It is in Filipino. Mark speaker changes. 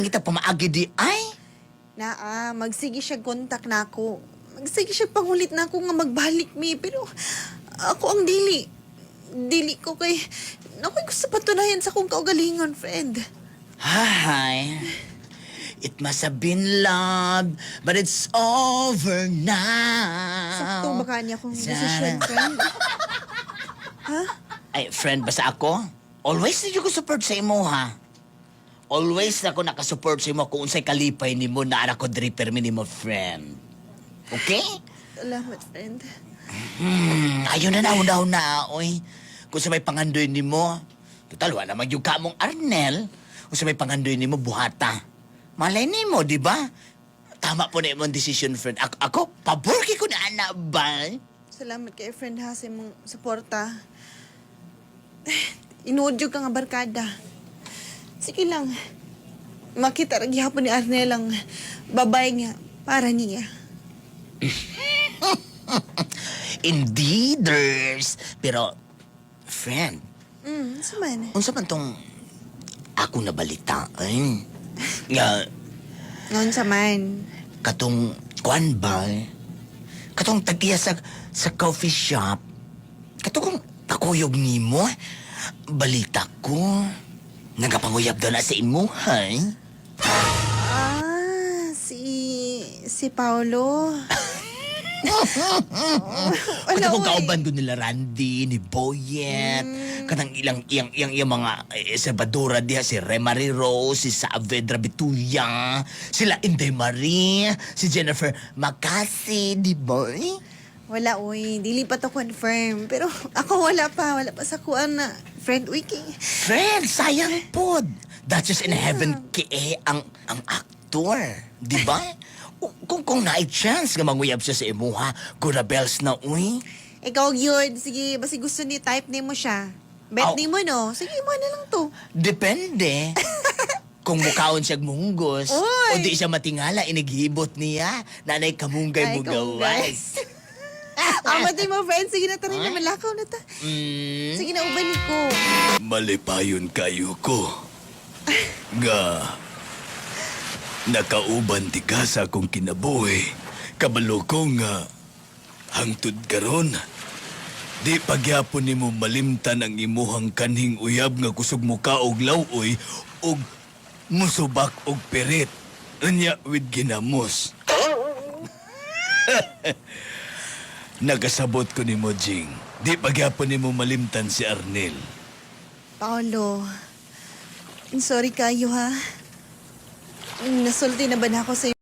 Speaker 1: Kita pamaagi di ay.
Speaker 2: Magsige siya kontak na ako. Magsige siya pangulit na ako nga magbalik mi. Pero ako ang dili. Dili ko kay... Ako'y gusto patunayan sa kong kaugalingon, friend.
Speaker 1: Hi. It must have been love, but it's over now.
Speaker 2: Sakto ba ka niya kong desisyon, friend? Ha?
Speaker 1: Ay, friend, basta ako? Always na ko support sa imo, ha? Always na ako nakasupport sa imo kung unsay kalipay ni mo na anak ko dripper mi ni mo, friend. Okay?
Speaker 2: Salamat, friend.
Speaker 1: Ayaw na nauna na, oy. Kung sa may pangandoy ni mo, total, wala naman yung kamong Arnel. Kung sa may pangandoy ni mo, buhata. Malay ni mo, di ba? Tama po na imong decision, friend. Ako, paborki ko na anak ba?
Speaker 2: Salamat kay friend ha sa imong suporta. Inuod ka nga barkada. Sige lang. Makita rin hapon ni Arnel ang babay nga para niya.
Speaker 1: Indeeders. Pero, friend,
Speaker 2: Suman.
Speaker 1: unsa man tong ako nabalitaan? Nga,
Speaker 2: Ngayon saman.
Speaker 1: katong kwan ba? Katong tagiya sa coffee shop. Katong kakuyog ni mo. Balita ko. Nagapanguyab daw na sa imo, hay?
Speaker 2: Si Paolo.
Speaker 1: Katong
Speaker 2: oy.
Speaker 1: kauban ko nila Randy, ni Boyet, katang iyang mga Salvadora diha, si Remary Rose, si Saavedra Bituya, sila Inday Marie, si Jennifer Macasi, di ba?
Speaker 2: Wala, oy. Dili pa to confirm. Pero ako wala pa sa kuan na friend wiki.
Speaker 1: Friend, sayang pod. Duchess in Heaven ang aktor, di ba? Kung na-chance nga manguyab siya sa imuha, Gura Bells na, uy.
Speaker 2: Ikaw yun. Sige, basi gusto ni type ni mo siya. Bet ni mo, no? Sige mo na lang to.
Speaker 1: Depende. Kung mukaon siya munggos,
Speaker 2: Oy!
Speaker 1: o di siya matingala, inighibot niya, nanay kamunggay mo gawas.
Speaker 2: Amatay mo, friend. Sige na, tarin na. Malakaw na ta. Sige na, uban ko.
Speaker 3: Malipayon kayo ko. Nga, nakauban ti ka sa akong kinabuhi. Kabalo ko nga, hangtod karon. Di pagyapon ni mo malimtan ang imuhang kanhing uyab nga kusog mo ka og lawoy og musubak og pirit. Anya with ginamos. Nagasabot ko ni mo, Jing. Di pagyapon ni mo malimtan si Arnel.
Speaker 2: Paolo, sorry kayo, ha? Nasulti na ba na ako sa'yo?